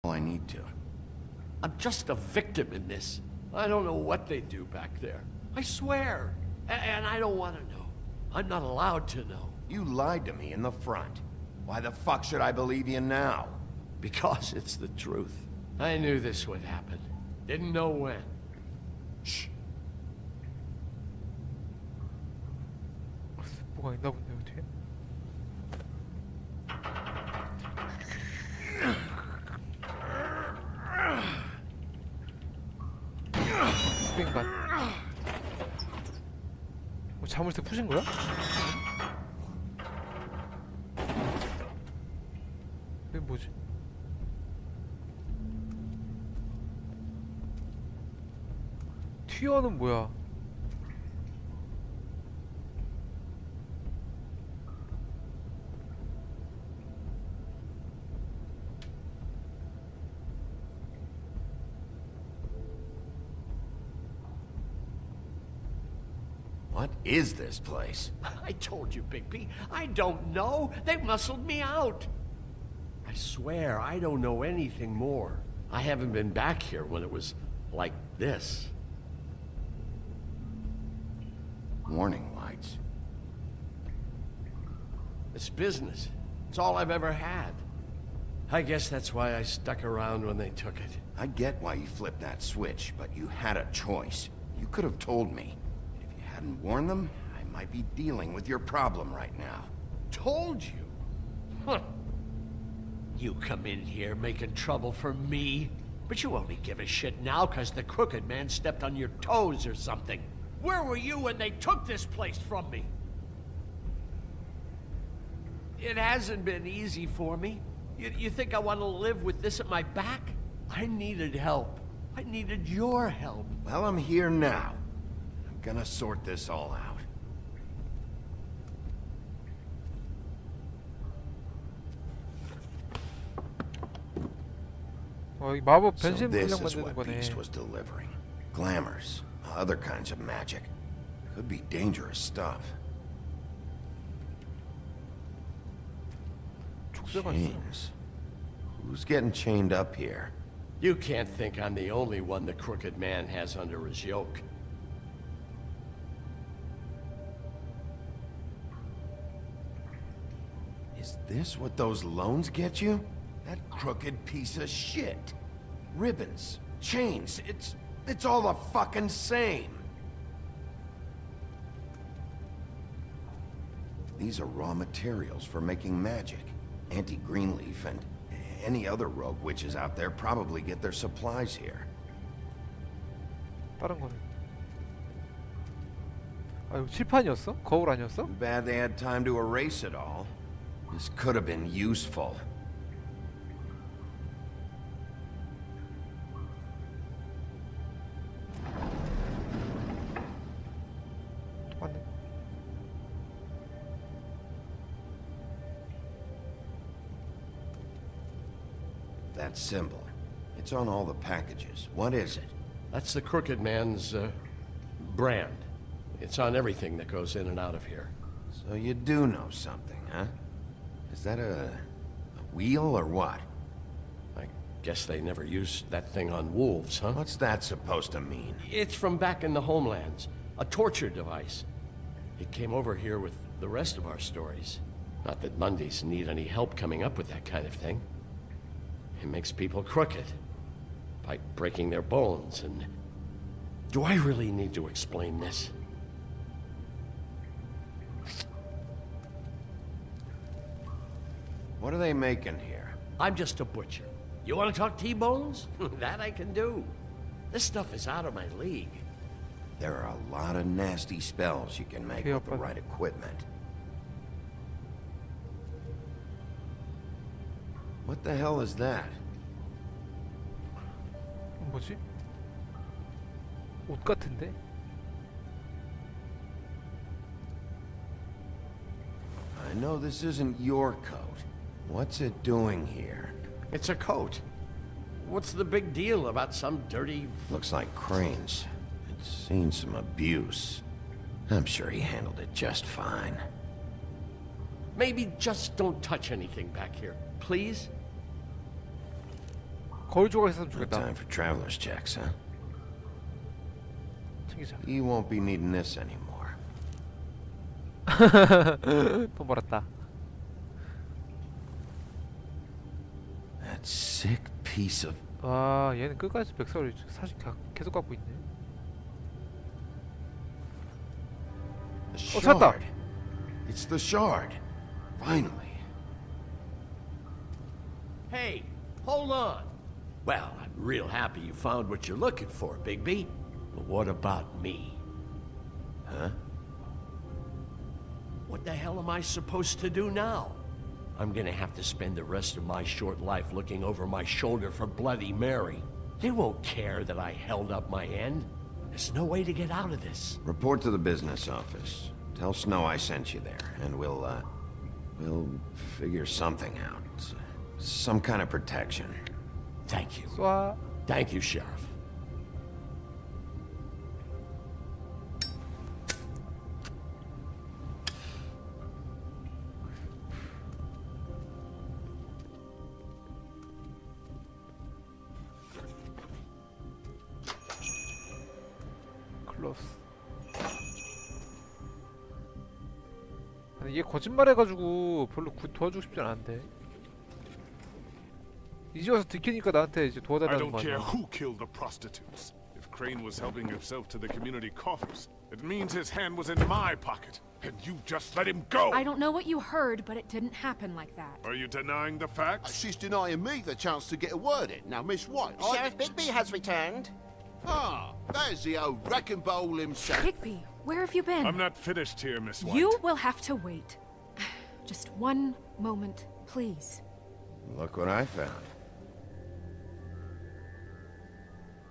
All I need to. I'm just a victim in this. I don't know what they do back there. I swear. And I don't want to know. I'm not allowed to know. You lied to me in the front. Why the fuck should I believe you now? Because it's the truth. I knew this would happen. Didn't know when. Shh. 뭐가 있나 본데요, 뒤에? 스팽간. 뭐 자물쇠 푸신 거야? 이게 뭐지? 튀어는 뭐야? What is this place? I told you, Bigby. I don't know. They muscled me out. I swear I don't know anything more. I haven't been back here when it was like this. Warning lights. It's business. It's all I've ever had. I guess that's why I stuck around when they took it. I get why you flipped that switch, but you had a choice. You could have told me. If you hadn't warned them, I might be dealing with your problem right now. Told you? Huh. You come in here making trouble for me, but you only give a shit now because the crooked man stepped on your toes or something. Where were you when they took this place from me? It hasn't been easy for me. You think I want to live with this at my back? I needed help. I needed your help. Well, I'm here now. I'm gonna sort this all out. 이 마법 So 변신 this 물량 is 만드는 what 거네. Beast was delivering. Glamours, other kinds of magic. Could be dangerous stuff. 족쇄가 있어. Chains. Who's getting chained up here? You can't think I'm the only one the crooked man has under his yoke. Is this what those loans get you? That crooked piece of shit. Ribbons, chains, it's all the fucking same. These are raw materials for making magic. Auntie Greenleaf and any other rogue witches out there probably get their supplies here. 다른 거네. 아 이거 칠판이었어? 거울 아니었어? Too bad they had time to erase it all. This could have been useful. 똑같네. That symbol. It's on all the packages. What is it? That's the crooked man's brand. It's on everything that goes in and out of here. So you do know something, huh? Is that a wheel or what? I guess they never used that thing on wolves, huh? What's that supposed to mean? It's from back in the homelands. A torture device. It came over here with the rest of our stories. Not that Mundies need any help coming up with that kind of thing. It makes people crooked. By breaking their bones and... Do I really need to explain this? What are they making here? I'm just a butcher. You want to talk T-bones? That I can do. This stuff is out of my league. There are a lot of nasty spells you can make with the right equipment. What the hell is that? 뭐지? 옷 같은데? I know this isn't your coat. What's it doing here? It's a coat. What's the big deal about some dirty... Looks like Crane's. It's seen some abuse. I'm sure he handled it just fine. Maybe just don't touch anything back here, please? 거울 조각 있으면 No 좋겠다. time for traveler's checks, huh? 챙기자. You won't be needing this anymore. 돈 벌었다. That sick piece of... 와, 얘는 끝까지 백설을 사실 계속 갖고 있네. The 찾았다. shard. It's the shard. Finally. Hey, hold on. Well, I'm real happy you found what you're looking for, Bigby. But what about me? Huh? What the hell am I supposed to do now? I'm gonna have to spend the rest of my short life looking over my shoulder for Bloody Mary. They won't care that I held up my end. There's no way to get out of this. Report to the business office. Tell Snow I sent you there, and we'll figure something out. Some kind of protection. Thank you. 쏴. Thank you, Sheriff. 클로스. 아니, 얘 거짓말해가지고 별로 도와주고 싶진 않은데. 이제 와서 들키니까 나한테 이제 I 도와달라는 don't 거 care 아니야. who killed the prostitutes. If Crane was helping himself to the community coffers, it means his hand was in my pocket, and you just let him go! I don't know what you heard, but it didn't happen like that. Are you denying the facts? She's denying me the chance to get a word in. Now, Miss White, Sheriff Bigby has returned. Ah, there's the old wrecking bowl himself. Bigby, where have you been? I'm not finished here, Miss White. You will have to wait. Just one moment, please. Look what I found.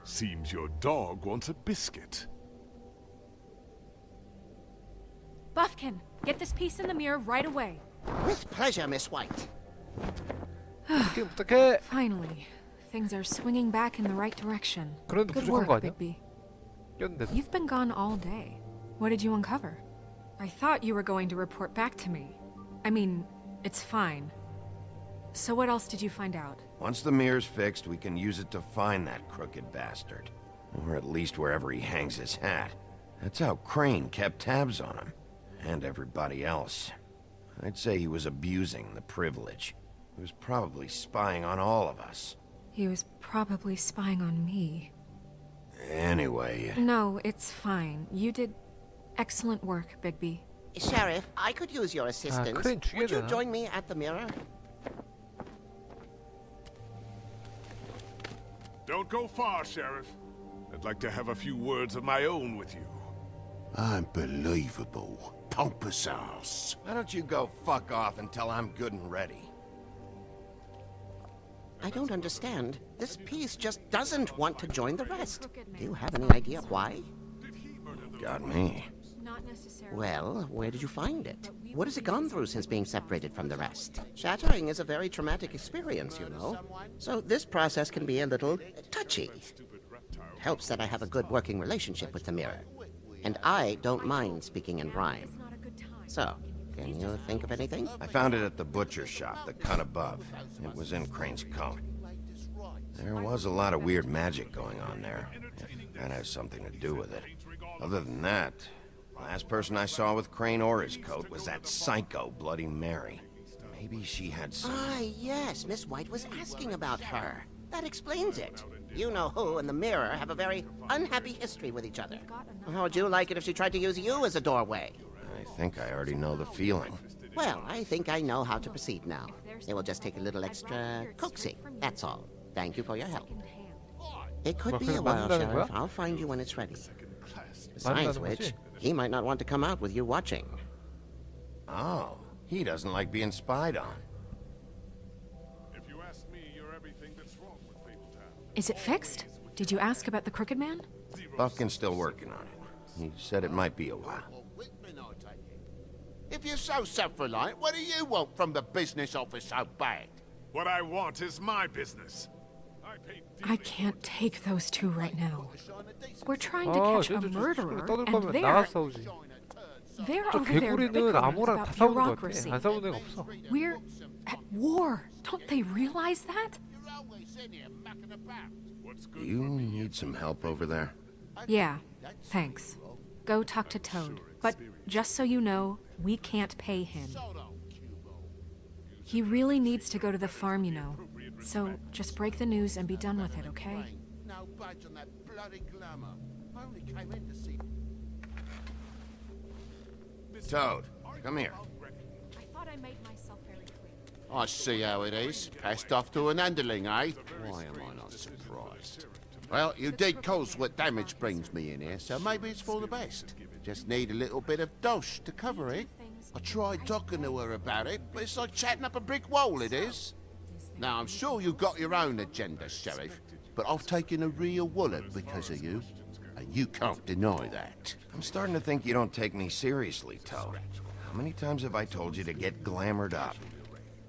Seems your dog wants a biscuit. Buffkin, get this piece in the mirror right away. With pleasure, Miss White. 부탁해, 부탁해. Finally, things are swinging back in the right direction. 그래도 Good 부족한 work, 거 아니야? Bigby. 꼈는데. You've been gone all day. What did you uncover? I thought you were going to report back to me. I mean, it's fine. So what else did you find out? Once the mirror's fixed, we can use it to find that crooked bastard. Or at least wherever he hangs his hat. That's how Crane kept tabs on him. And everybody else. I'd say he was abusing the privilege. He was probably spying on all of us. He was probably spying on me. Anyway... No, it's fine. You did excellent work, Bigby. Sheriff, I could use your assistance. Crane 죽여야 Would you 되나? join me at the mirror? Don't go far, Sheriff. I'd like to have a few words of my own with you. Unbelievable. Pompous ass. Why don't you go fuck off until I'm good and ready? I don't understand. This piece just doesn't want to join the rest. Do you have any idea why? Got me. Not necessarily. Well, where did you find it? What has it gone through since being separated from the rest? Shattering is a very traumatic experience, you know. So this process can be a little touchy. It helps that I have a good working relationship with the mirror. And I don't mind speaking in rhyme. It's not a good time. So, can you think of anything? I found it at the butcher shop, the cut above. It was in Crane's coat. There was a lot of weird magic going on there. If that has something to do with it. Other than that, last person I saw with Crane or his coat was that psycho Bloody Mary. Maybe she had some... Ah, yes, Miss White was asking about her. That explains it. You know who and the mirror have a very unhappy history with each other. How would you like it if she tried to use you as a doorway? I think I already know the feeling. Well, I think I know how to proceed now. It will just take a little extra coaxing, that's all. Thank you for your help. It could be a while, 만든다는 Sheriff. 거야? I'll find you when it's ready. Besides 만든다는 which, 거지? he might not want to come out with you watching. Oh, he doesn't like being spied on. If you ask me, you're everything that's wrong with Fabletown. Is it fixed? Did you ask about the Crooked Man? Buffkin's still working on it. He said it might be a while. Whitman, I take it. If you're so self-reliant, what do you want from the business office so bad? What I want is my business. I paid I can't take those two right now. We're trying to 아, catch a 쟤도 저 murderer, 떠들 and 거면 they're 나가서 싸우지. they're 저 over there 개구리는 bickering 아무랑 about 다 싸우는 거 같아. bureaucracy. 안 싸우는 애가 없어. We're at war. Don't they realize that? in here mucking about. What's good Do you for me? need some help over there? Yeah, thanks. Go talk to Toad. But just so you know, we can't pay him. Sod on, Cubo. He really needs to go to the farm, you know. So just break the news and be done with it, okay? No budge on that bloody glamour. I only came in to see. Toad, come here. I thought I made myself very clear. I see how it is. Passed off to an underling, eh? Why am I not surprised? Well, you did cause what damage brings me in here, so maybe it's for the best. Just need a little bit of dosh to cover it. I tried talking to her about it, but it's like chatting up a brick wall, it is. Now, I'm sure you've got your own agenda, Sheriff, but I've taken a real wallop because of you, and you can't deny that. I'm starting to think you don't take me seriously, Toad. How many times have I told you to get glamored up?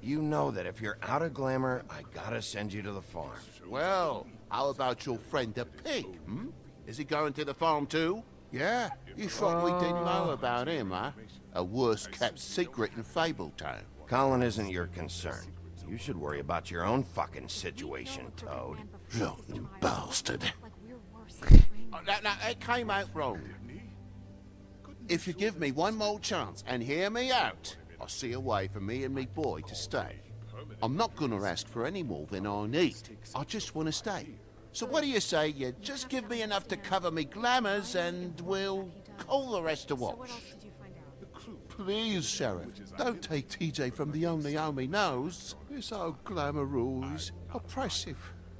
You know that if you're out of glamour, I gotta send you to the farm. Well, how about your friend the pig, hmm? Is he going to the farm too? Yeah? You thought we didn't know about him, huh? A worse-kept secret in Fabletown. Colin isn't your concern. You should worry about your own fucking situation, Toad. You bastard. Like we're worse than Now, it came out wrong. If you give me one more chance and hear me out, I'll see a way for me and me boy to stay. I'm not gonna ask for any more than I need. I just want to stay. So what do you say you just give me enough to cover me glamours and we'll call the rest a So what wash? else did you find out? Please, Sheriff, don't take TJ from the only home he knows. This old glamour rule is oppressive.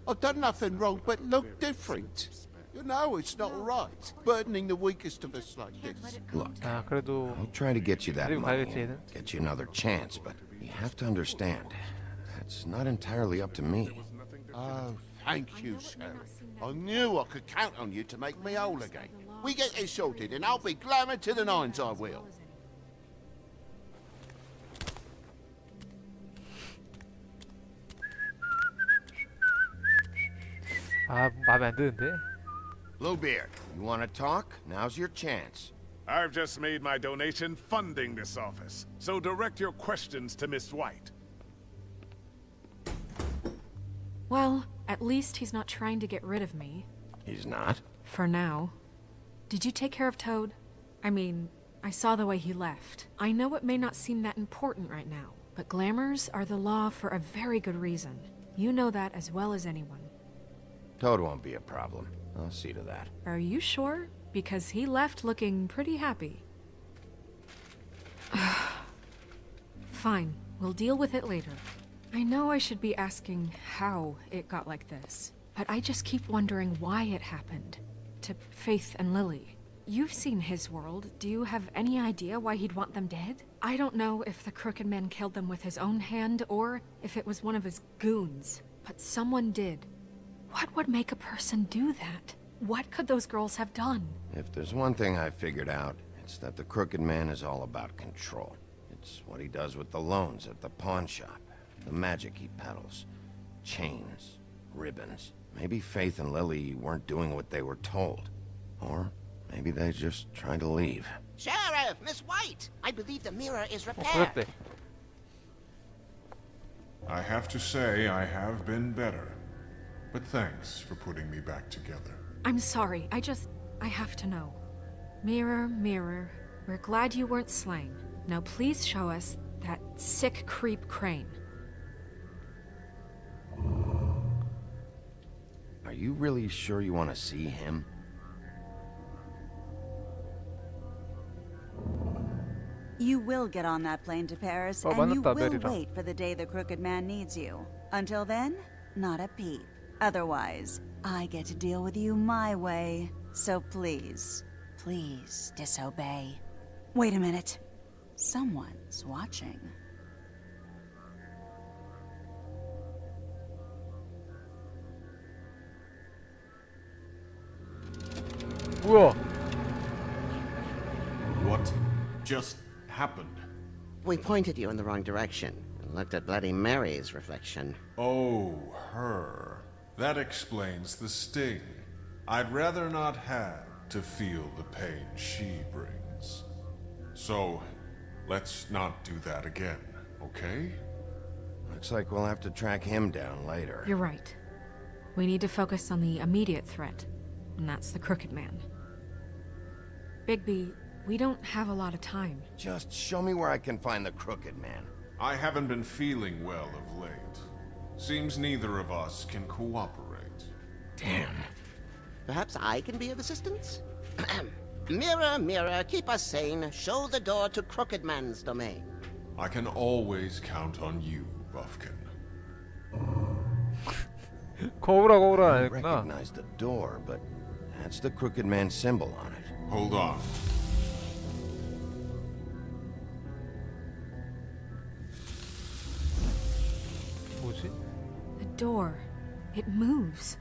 I've done nothing wrong but look different. You know it's not right, burdening the weakest of us like this. Look, 아 그래도 I'll try to get you that 그리고 money, 가야겠지, and 얘는. get you another chance, but you have to understand, that's not entirely up to me. Oh, thank you, Sheriff. I knew I could count on you to make me whole again. We get this sorted and I'll be glamour to the nines, I will. 아 마음에 안 드는데. Bluebeard, you want to talk? Now's your chance. I've just made my donation funding this office, so direct your questions to Miss White. Well, at least he's not trying to get rid of me. He's not? For now. Did you take care of Toad? I mean, I saw the way he left. I know it may not seem that important right now, but glamours are the law for a very good reason. You know that as well as anyone. Toad won't be a problem. I'll see to that. Are you sure? Because he left looking pretty happy. Fine, we'll deal with it later. I know I should be asking how it got like this, but I just keep wondering why it happened. To Faith and Lily. You've seen his world. Do you have any idea why he'd want them dead? I don't know if the Crooked Man killed them with his own hand or if it was one of his goons, but someone did. What would make a person do that? What could those girls have done? If there's one thing I figured out, it's that the Crooked Man is all about control. It's what he does with the loans at the pawn shop, the magic he peddles, chains, ribbons. Maybe Faith and Lily weren't doing what they were told. Or maybe they just tried to leave. Sheriff, Miss White! I believe the mirror is 어 repaired. 그랬대. I have to say I have been better. But thanks for putting me back together. I'm sorry, I have to know. Mirror, mirror, we're glad you weren't slain. Now please show us that sick creep Crane. Are you really sure you want to see him? You will get on that plane to Paris, Oh, and you 만났다, will 메리랑. wait for the day the Crooked Man needs you. Until then, not a peep. Otherwise, I get to deal with you my way. So please, please disobey. Wait a minute. Someone's watching. 뭐야? What just happened? We pointed you in the wrong direction and looked at Bloody Mary's reflection. Oh, her. That explains the sting. I'd rather not have to feel the pain she brings. So, let's not do that again, okay? Looks like we'll have to track him down later. You're right. We need to focus on the immediate threat, and that's the Crooked Man. Bigby, we don't have a lot of time. Just show me where I can find the Crooked Man. I haven't been feeling well of late. Seems neither of us can cooperate. Damn. Perhaps I can be of assistance? Mirror, mirror, keep us sane. Show the door to Crooked Man's domain. I can always count on you, Buffkin. 거울아 I 아니구나. recognize the door, but that's the Crooked Man symbol on it. Hold on. 뭐지? The door. It moves.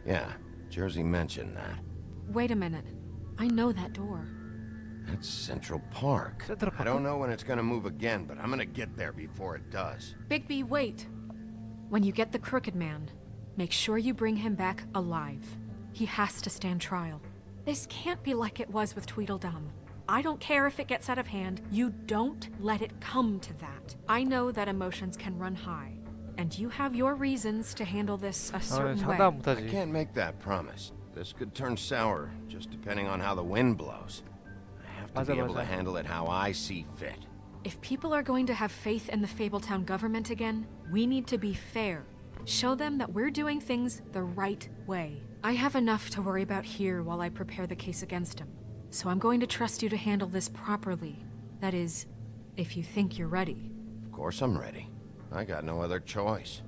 Yeah, Jersey mentioned that. Wait a minute. I know that door. That's Central Park. Central I Park? don't know when it's gonna move again, but I'm gonna get there before it does. Bigby, wait. When you get the Crooked Man, make sure you bring him back alive. He has to stand trial. This can't be like it was with Tweedledum. I don't care if it gets out of hand. You don't let it come to that. I know that emotions can run high, and you have your reasons to handle this a 아, certain way. 장담 I 못하지. can't make that promise. This could turn sour, just depending on how the wind blows. I have to 맞아, be able to 맞아. handle it how I see fit. If people are going to have faith in the Fabletown government again, we need to be fair. Show them that we're doing things the right way. I have enough to worry about here while I prepare the case against him. So I'm going to trust you to handle this properly. That is, if you think you're ready. Of course I'm ready. I got no other choice.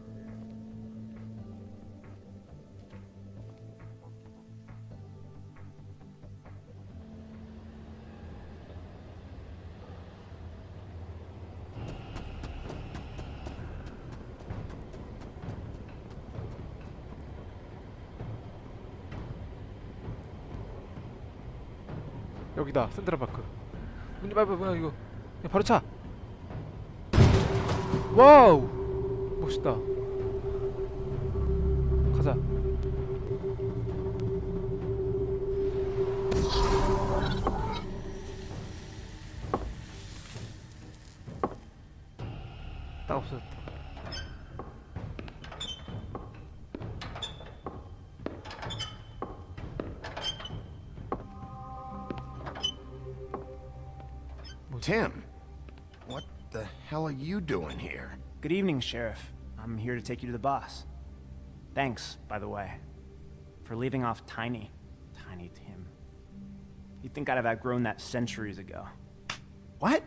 여기다 센트럴파크. 문이 뭐야 이거? 야, 바로 차. 와우, 멋있다. 가자. 딱 없어졌다. Tim, what the hell are you doing here? Good evening, Sheriff. I'm here to take you to the boss. Thanks, by the way, for leaving off Tiny Tim. You'd think I'd have outgrown that centuries ago. What?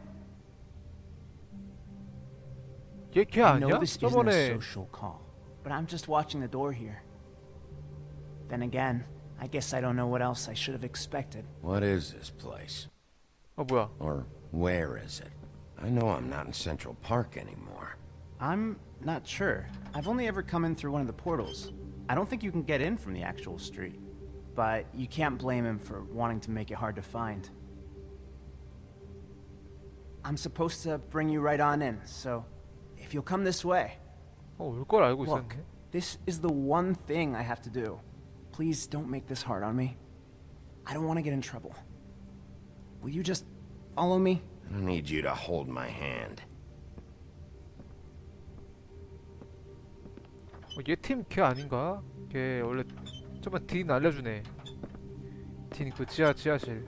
걔 I know 아니야? this isn't a 저번에 social call, but I'm just watching the door here. Then again, I guess I don't know what else I should have expected. What is this place? 뭐야? Or where is it? I know I'm not in Central Park anymore. I'm not sure. I've only ever come in through one of the portals. I don't think you can get in from the actual street. But you can't blame him for wanting to make it hard to find. I'm supposed to bring you right on in, so if you'll come this way. 올 걸 알고 Look, 있었네. this is the one thing I have to do. Please don't make this hard on me. I don't want to get in trouble. Will you just follow me? I don't need you to hold my hand. 얘팀 걔 아닌가? 걔 원래 저번 딘 알려주네. 딘 그 지하실.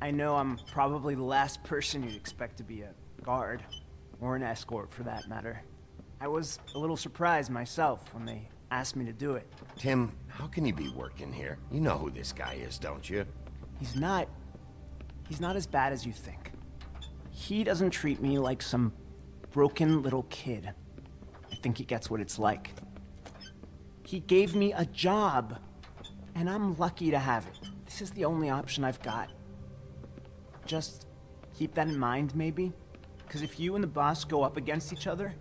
I know I'm probably the last person you'd expect to be a guard, or an escort for that matter. I was a little surprised myself when they asked me to do it. Tim, how can you be working here? You know who this guy is, don't you? He's not as bad as you think. He doesn't treat me like some broken little kid. I think he gets what it's like. He gave me a job, and I'm lucky to have it. This is the only option I've got. Just keep that in mind, maybe? Because if you and the boss go up against each other,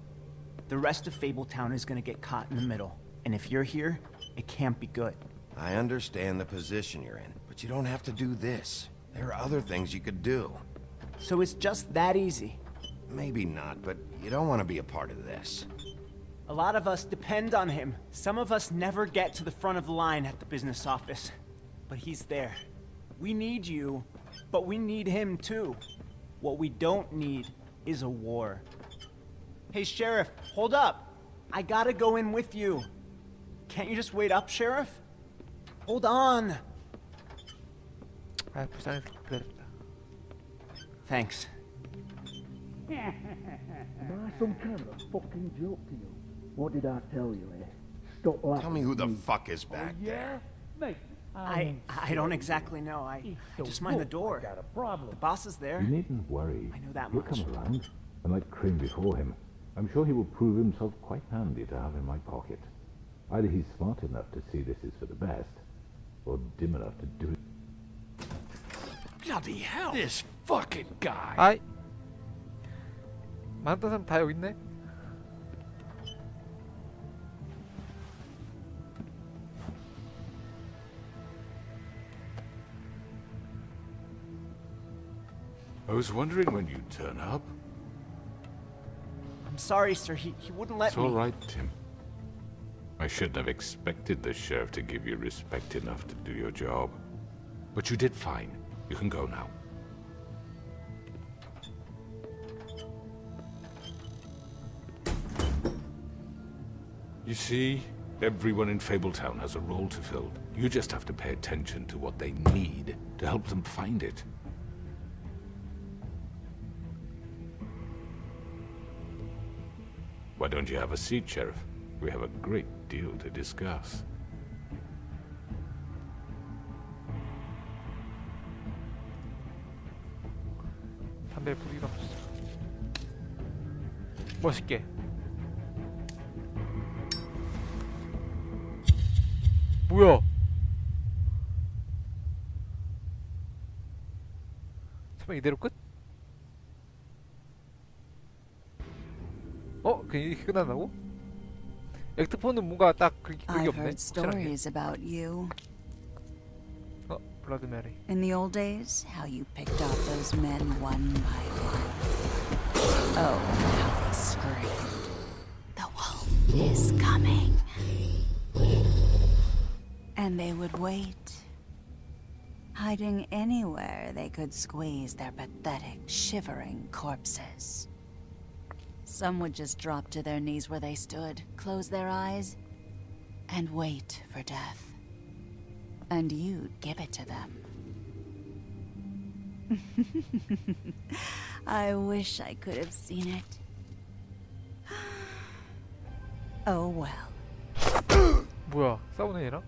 the rest of Fabletown is gonna get caught in the middle. And if you're here, it can't be good. I understand the position you're in, but you don't have to do this. There are other things you could do. So it's just that easy. Maybe not, but you don't want to be a part of this. A lot of us depend on him. Some of us never get to the front of the line at the business office. But he's there. We need you, but we need him too. What we don't need is a war. Hey, Sheriff, hold up. I gotta go in with you. Can't you just wait up, Sheriff? Hold on. 아 불쌍해서 기다렸다. Thanks. Am I some kind of a fucking joke to you? What did I tell you, eh? Stop laughing. Tell me who the at me. fuck is back there. Mate, I don't exactly know. I just mind the door. got a problem. The boss is there. You needn't worry. I know that He'll much. come around, and like Crane before him, I'm sure he will prove himself quite handy to have in my pocket. Either he's smart enough to see this is for the best, or dim enough to do it. Bloody hell! This fucking guy! 아이 많던 사람 다 여기 있네. I was wondering when you'd turn up. I'm sorry, sir. He wouldn't let It's me. all right, Tim. I shouldn't have expected the sheriff to give you respect enough to do your job. But you did fine. You can go now. You see, everyone in Fabletown has a role to fill. You just have to pay attention to what they need to help them find it. Why don't you have a seat, Sheriff? We have a great deal to discuss. 담배 부리가 없어. 멋있게. 뭐야? 설마 이대로 끝? 그게 이렇게 끝난다고? 액트폰은 뭔가 딱 그게 I've 없네. heard stories about you. 블라드 메리. In the old days, how you picked off those men one by one. Oh, how they screamed. The wolf is coming. And they would wait, hiding anywhere they could squeeze their pathetic, shivering corpses. Some would just drop to their knees where they stood, close their eyes, and wait for death. And you'd give it to them. I wish I could have seen it. Oh well. 뭐야? 싸우네 얘랑?